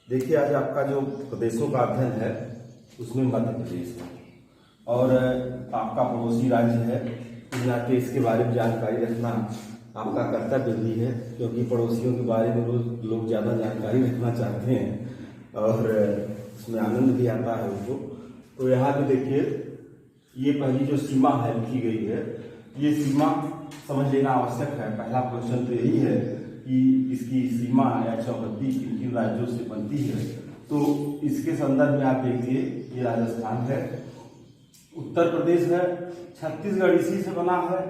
देखिए, आज आपका जो प्रदेशों का अध्ययन है उसमें मध्य प्रदेश है और आपका पड़ोसी राज्य है। इस नाते इसके बारे में जानकारी रखना आपका कर्तव्य भी है, क्योंकि पड़ोसियों के बारे में लोग ज़्यादा जानकारी रखना चाहते हैं और उसमें आनंद भी आता है उनको। तो यहाँ पे देखिए, ये पहली जो सीमा है लिखी गई है, ये सीमा समझ लेना आवश्यक है। पहला क्वेश्चन तो यही है कि इसकी सीमा या चौहद्दी किन किन राज्यों से बनती है। तो इसके संदर्भ में आप देखिए, ये राजस्थान है, उत्तर प्रदेश है, छत्तीसगढ़ इसी से बना है।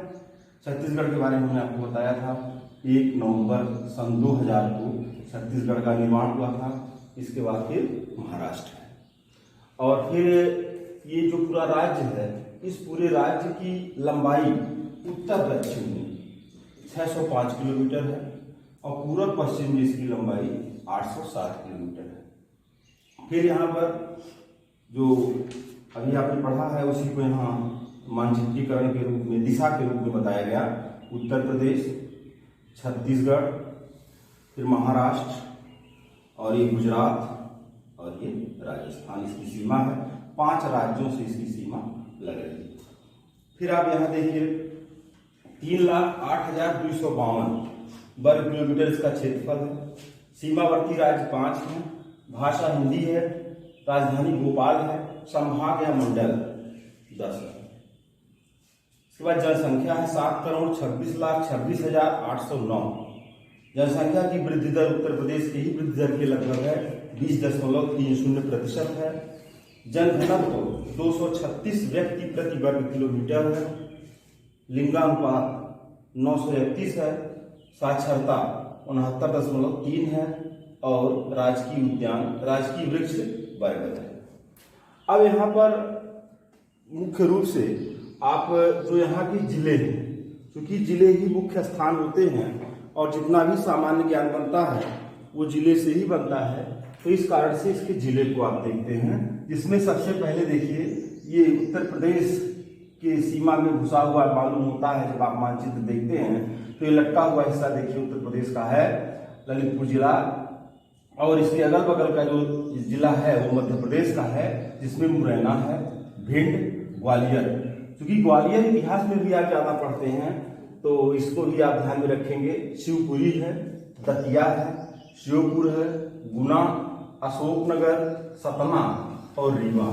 छत्तीसगढ़ के बारे में मैंने आपको बताया था, 1 नवंबर सन 2000 को छत्तीसगढ़ का निर्माण हुआ था। इसके बाद फिर महाराष्ट्र है और फिर ये जो पूरा राज्य है, इस पूरे राज्य की लंबाई उत्तर दक्षिण में 605 किलोमीटर है और पूर्व पश्चिम में इसकी लंबाई 860 किलोमीटर है। फिर यहाँ पर जो अभी आपने पढ़ा है उसी को यहाँ मानचित्रीकरण के रूप में, दिशा के रूप में बताया गया। उत्तर प्रदेश, छत्तीसगढ़, फिर महाराष्ट्र और ये गुजरात और ये राजस्थान इसकी सीमा है। 5 राज्यों से इसकी सीमा लग रही है। फिर आप यहाँ देखिए, 3,08,252 वर्ग किलोमीटर इसका क्षेत्रफल है। सीमावर्ती राज्य 5 हैं, भाषा हिंदी है, राजधानी भोपाल है, संभाग या मंडल 10 है। इसके बाद जनसंख्या है 7,26,26,809। जनसंख्या की वृद्धि दर उत्तर प्रदेश की ही वृद्धि दर के लगभग है, 20.30% है। जनघनत्व 236 व्यक्ति प्रति वर्ग किलोमीटर है। लिंगानुपात 931 है। साक्षरता 69.3 है और राजकीय उद्यान, राजकीय वृक्ष बरगद है। अब यहाँ पर मुख्य रूप से आप जो यहाँ के जिले हैं, क्योंकि जिले ही मुख्य स्थान होते हैं और जितना भी सामान्य ज्ञान बनता है वो जिले से ही बनता है, तो इस कारण से इसके जिले को आप देखते हैं। जिसमें सबसे पहले देखिए, ये उत्तर प्रदेश की सीमा में घुसा हुआ मालूम होता है। जब आप मानचित्र देखते हैं तो ये लटका हुआ हिस्सा देखिए उत्तर प्रदेश का है, ललितपुर जिला, और इसके अगल बगल का जो जिला है वो मध्य प्रदेश का है, जिसमें मुरैना है, भिंड, ग्वालियर। क्योंकि ग्वालियर इतिहास में भी आप ज्यादा पढ़ते हैं तो इसको भी आप ध्यान में रखेंगे। शिवपुरी है, दतिया है, श्योपुर है, गुना, अशोकनगर, सतना और रीवा।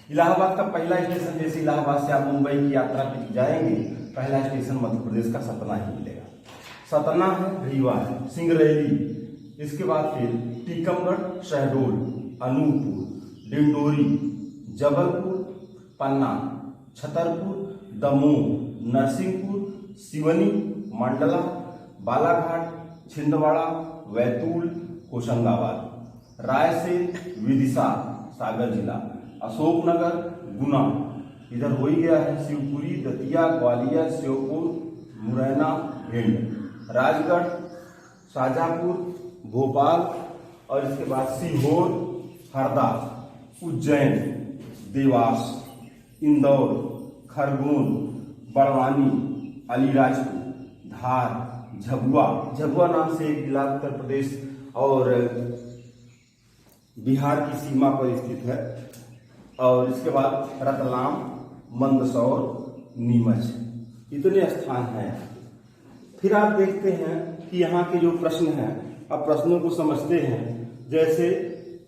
इलाहाबाद का पहला स्टेशन, जैसे इलाहाबाद से आप मुंबई की यात्रा पे जाएंगे, पहला स्टेशन मध्य प्रदेश का सतना ही मिलेगा। सतना है, रीवा है, सिंगरैली, इसके बाद फिर टीकमगढ़, शहडोल, अनूपपुर, डिंडोरी, जबलपुर, पन्ना, छतरपुर, दमोह, नरसिंहपुर, सिवनी, मंडला, बालाघाट, छिंदवाड़ा, बैतूल, होशंगाबाद, रायसेन, विदिशा, सागर जिला, अशोकनगर, गुना, इधर हो ही गया है, शिवपुरी, दतिया, ग्वालियर, श्योपुर, मुरैना, भिंड, राजगढ़, शाजापुर, भोपाल और इसके बाद सीहोर, हरदा, उज्जैन, देवास, इंदौर, खरगोन, बड़वानी, अलीराजपुर, धार, झबुआ। झबुआ नाम से एक जिला उत्तर प्रदेश और बिहार की सीमा पर स्थित है। और इसके बाद रतलाम, मंदसौर, नीमच, इतने स्थान हैं। फिर आप देखते हैं कि यहाँ के जो प्रश्न हैं, अब प्रश्नों को समझते हैं। जैसे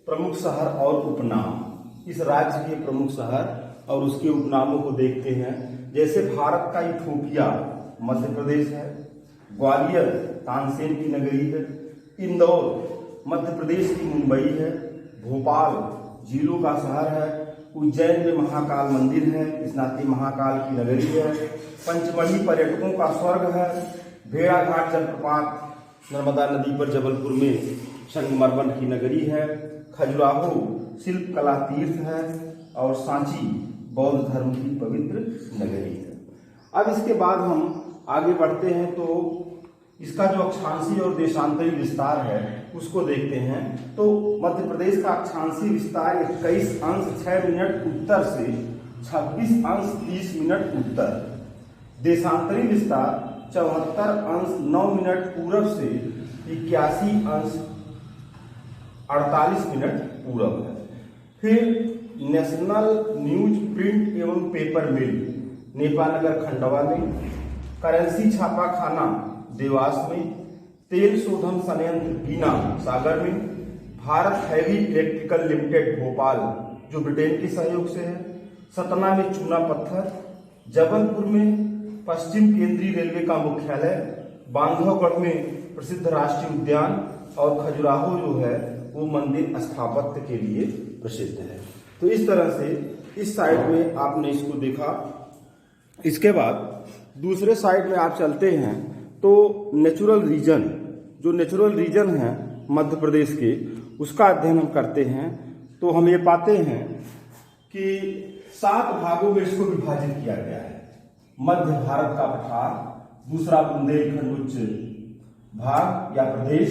प्रमुख शहर और उपनाम, इस राज्य के प्रमुख शहर और उसके उपनामों को देखते हैं। जैसे भारत का इथोपिया मध्य प्रदेश है, ग्वालियर तानसेन की नगरी है, इंदौर मध्य प्रदेश की मुंबई है, भोपाल झीलों का शहर है, उज्जैन में महाकाल मंदिर है, इस नाते महाकाल की नगरी है, पंचमढ़ी पर्यटकों का स्वर्ग है, भेड़ाघाट जलप्रपात नर्मदा नदी पर जबलपुर में संगमरमर की नगरी है, खजुराहो शिल्प कला तीर्थ है और सांची बौद्ध धर्म की पवित्र नगरी है। अब इसके बाद हम आगे बढ़ते हैं तो इसका जो अक्षांशीय और देशांतरी विस्तार है उसको देखते हैं। तो मध्य प्रदेश का अक्षांशीय विस्तार 21 अंश 6 मिनट उत्तर से 26 अंश 30 मिनट उत्तर, देशांतरी विस्तार 74 अंश 9 मिनट पूरब से 81 अंश 48 मिनट पूरब है। फिर नेशनल न्यूज प्रिंट एवं पेपर मिल नेपानगर खंडवा में, करेंसी छापा खाना देवास में, तेल शोधन संयंत्र बीना सागर में, Bharat heavy electrical limited Bhopal जो ब्रिटेन के सहयोग से है, सतना में चूना पत्थर, जबलपुर में पश्चिम केंद्रीय रेलवे का मुख्यालय, बांधवगढ़ में प्रसिद्ध राष्ट्रीय उद्यान और खजुराहो जो है वो मंदिर स्थापत्य के लिए प्रसिद्ध है। तो इस तरह से इस साइड में आपने इसको देखा। इसके बाद दूसरे साइड में आप चलते हैं तो नेचुरल रीजन, जो नेचुरल रीजन है मध्य प्रदेश के, उसका अध्ययन हम करते हैं तो हम ये पाते हैं कि 7 भागों में इसको विभाजित किया गया है। मध्य भारत का पठार, दूसरा बुंदेलखंड उच्च भाग या प्रदेश,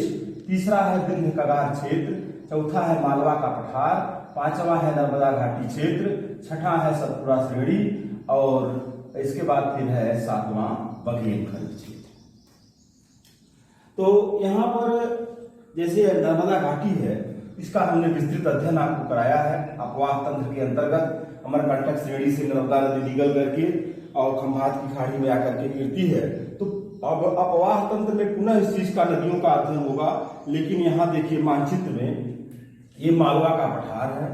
तीसरा है विंध्य कगार क्षेत्र, चौथा है मालवा का पठार, पांचवा है नर्मदा घाटी क्षेत्र, छठा है सतपुड़ा श्रेणी और इसके बाद फिर है 7वां बघेलखंड क्षेत्र। तो यहाँ पर जैसे नर्मदा घाटी है, इसका हमने विस्तृत अध्ययन आपको कराया है। अपवाह तंत्र के अंतर्गत अमरकंटक श्रेणी से नर्मदा नदी निकल करके और खंभात की खाड़ी में आकर के गिरती है। तो अब अपवाह तंत्र में पुनः इस चीज का नदियों का अध्ययन होगा, लेकिन यहाँ देखिए मानचित्र में ये मालवा का पठार है,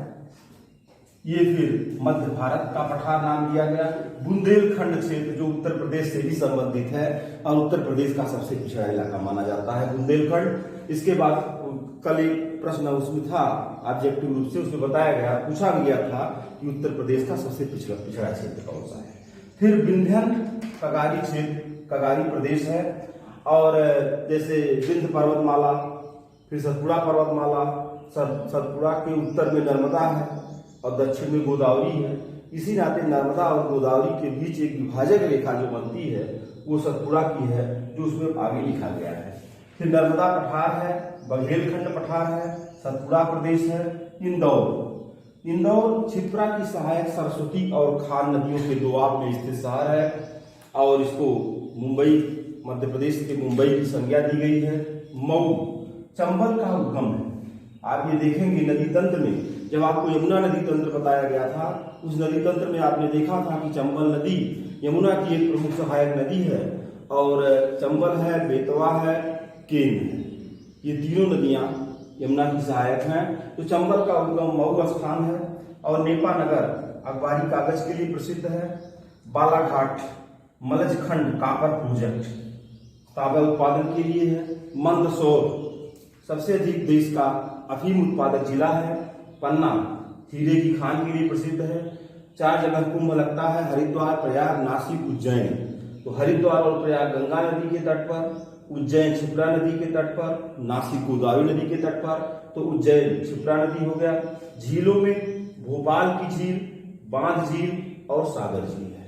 ये फिर मध्य भारत का पठार नाम दिया गया। बुंदेलखंड क्षेत्र जो उत्तर प्रदेश से भी संबंधित है और उत्तर प्रदेश का सबसे पिछड़ा इलाका माना जाता है बुंदेलखंड। इसके बाद कल एक प्रश्न उसमें था ऑब्जेक्टिव रूप से, उसमें बताया गया, पूछा गया था कि उत्तर प्रदेश का सबसे पिछड़ा क्षेत्र कौन सा है। फिर विंध्यन कगारी क्षेत्र, कगारी प्रदेश है, और जैसे विंध्य पर्वतमाला, फिर सतपुड़ा पर्वतमाला, सतपुड़ा के उत्तर में नर्मदा है और दक्षिण में गोदावरी है। इसी नाते नर्मदा और गोदावरी के बीच एक विभाजक रेखा जो बनती है वो सतपुड़ा की है, जो उसमें आगे लिखा गया है। फिर नर्मदा पठार है, बघेलखंड पठार है, सतपुड़ा प्रदेश है, इंदौर क्षिप्रा की सहायक सरस्वती और खान नदियों के दोआब में स्थित शहर है और इसको मुंबई, मध्य प्रदेश के मुंबई की संज्ञा दी गई है। मऊ चंबल का उद्गम है। आप ये देखेंगे नदी तंत्र में, जब आपको यमुना नदी तंत्र बताया गया था, उस नदी तंत्र में आपने देखा था कि चंबल नदी यमुना की एक प्रमुख सहायक नदी है और चंबल है, बेतवा है, केन है, ये तीनों नदियां यमुना की सहायक हैं। तो चंबल का उद्गम मऊ स्थान है और नेपानगर अखबारी कागज के लिए प्रसिद्ध है। बालाघाट मलजखंड कापर प्रोजेक्ट तांबा उत्पादन के लिए है। मंदसौर सबसे अधिक देश का अफीम उत्पादक जिला है। पन्ना हीरे की खान के लिए प्रसिद्ध है। 4 जगह कुंभ लगता है, हरिद्वार, प्रयाग, नासिक, उज्जैन। तो हरिद्वार और प्रयाग गंगा नदी के तट पर, उज्जैन क्षिप्रा नदी के तट पर, नासिक गोदावरी नदी के तट पर। तो उज्जैन क्षिप्रा नदी हो गया। झीलों में भोपाल की झील, बांध झील और सागर झील है।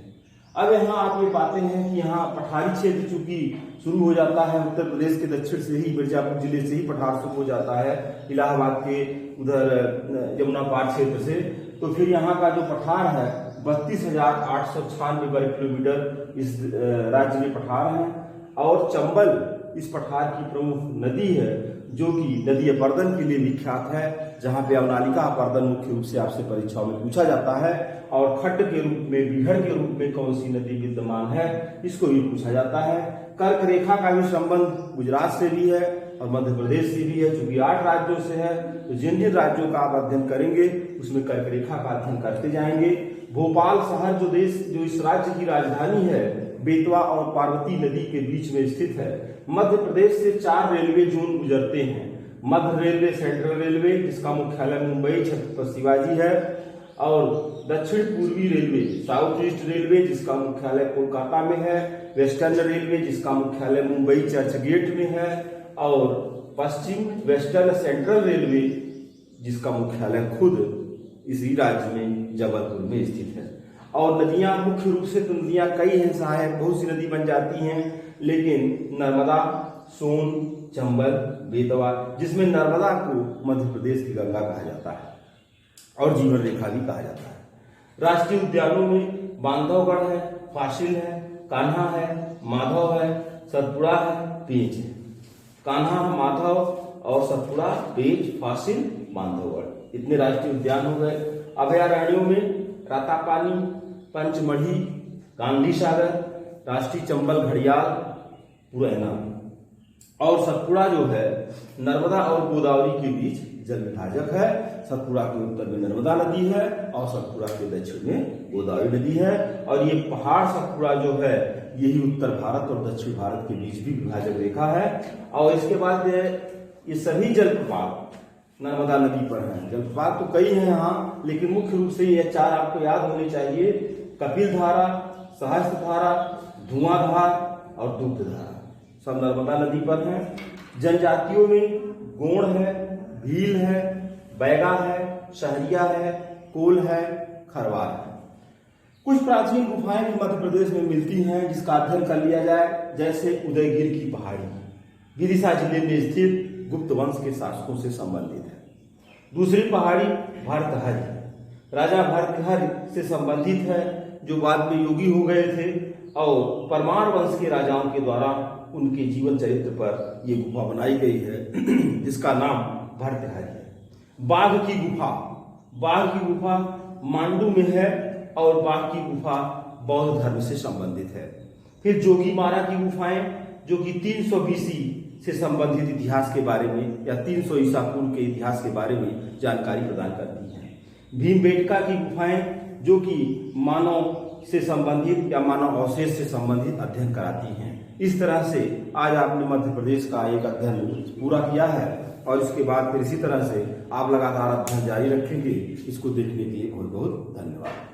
अब यहाँ आप ये पाते हैं कि यहाँ पठारी क्षेत्र चूंकि शुरू हो जाता है उत्तर प्रदेश के दक्षिण से ही, मिर्जापुर जिले से ही पठार शुरू हो जाता है, इलाहाबाद के उधर यमुना पार क्षेत्र से। तो फिर यहाँ का जो पठार है 32,896 वर्ग किलोमीटर इस राज्य में पठार है। और चंबल इस पठार की प्रमुख नदी है, जो कि नदी अपर्दन के लिए विख्यात है, जहां पे अवनालिका अपर्दन मुख्य रूप से आपसे परीक्षाओं में पूछा जाता है। और खड्ड के रूप में, बीहड़ के रूप में कौन सी नदी विद्यमान है, इसको भी पूछा जाता है। कर्क रेखा का भी संबंध गुजरात से भी है और मध्य प्रदेश से भी है। चूंकि 8 राज्यों से है, तो जिन जिन राज्यों का आप अध्ययन करेंगे उसमें कर्क रेखा का अध्ययन करते जाएंगे। भोपाल शहर जो इस राज्य की राजधानी है, बेतवा और पार्वती नदी के बीच में स्थित है। मध्य प्रदेश से 4 रेलवे जोन गुजरते हैं। मध्य रेलवे, सेंट्रल रेलवे जिसका मुख्यालय मुंबई छत्रपति शिवाजी है, और दक्षिण पूर्वी रेलवे, साउथ ईस्ट रेलवे जिसका मुख्यालय कोलकाता में है, वेस्टर्न रेलवे जिसका मुख्यालय मुंबई चर्चगेट में है, और पश्चिम वेस्टर्न सेंट्रल रेलवे जिसका मुख्यालय खुद इसी राज्य में जबलपुर में स्थित है। और नदियां मुख्य रूप से, तो नदियां कई हैं, सहायक बहुत सी नदी बन जाती हैं, लेकिन नर्मदा, सोन, चंबल, बेतवा, जिसमें नर्मदा को मध्य प्रदेश की गंगा कहा जाता है और जीवन रेखा भी कहा जाता है। राष्ट्रीय उद्यानों में बांधवगढ़ है, फासिल है, कान्हा है, माधव है, सतपुड़ा है, पेंच है। कान्हा, माधव और सतपुड़ा, पेंच, फासिल, बांधवगढ़। इतने राष्ट्रीय उद्यान हो गए। अभयारण्यों में रातापानी, पंचमढ़ी, गांधी सागर, राष्ट्रीय चंबल घड़ियाल, पुरैना। और सतपुड़ा जो है नर्मदा और गोदावरी के बीच जल विभाजक है। सतपुड़ा के उत्तर में नर्मदा नदी है और सतपुड़ा के दक्षिण में गोदावरी नदी है। और ये पहाड़ सतपुड़ा जो है यही उत्तर भारत और दक्षिण भारत के बीच भी विभाजक रेखा है। और इसके बाद ये सभी जलप्रपात नर्मदा नदी पर हैं। जलप्रपात तो कई हैं यहाँ, लेकिन मुख्य रूप से ये 4 आपको याद होने चाहिए: कपिल धारा, सहस्त्र धारा, धुआंधार और दुग्ध धारा, सब नर्मदा नदी पर हैं। जनजातियों में गोंड है, भील है, बैगा है, शहरिया है, कोल है, खरवार है। कुछ प्राचीन गुफाएं भी मध्य प्रदेश में मिलती हैं जिसका अध्ययन कर लिया जाए, जैसे उदयगिर की पहाड़ी विदिशा जिले में स्थित गुप्त वंश के शासकों से संबंधित है। दूसरी पहाड़ी भर्तहरि राजा भर्तहरि से संबंधित है, जो बाद में योगी हो गए थे और परमार वंश के राजाओं के द्वारा उनके जीवन चरित्र पर यह गुफा बनाई गई है जिसका नाम भर्तहरि है। बाघ की गुफा मांडू में है और बाघ की गुफा बौद्ध धर्म से संबंधित है। फिर जोगीमारा की गुफाएं जो कि 300 BC से संबंधित इतिहास के बारे में या 300 ईसा पूर्व के इतिहास के बारे में जानकारी प्रदान करती हैं। भीमबेटका की गुफाएं जो कि मानव से संबंधित या मानव अवशेष से संबंधित अध्ययन कराती हैं। इस तरह से आज आपने मध्य प्रदेश का एक अध्ययन पूरा किया है और इसके बाद फिर इसी तरह से आप लगातार अध्ययन जारी रखेंगे। इसको देखने के लिए बहुत बहुत धन्यवाद।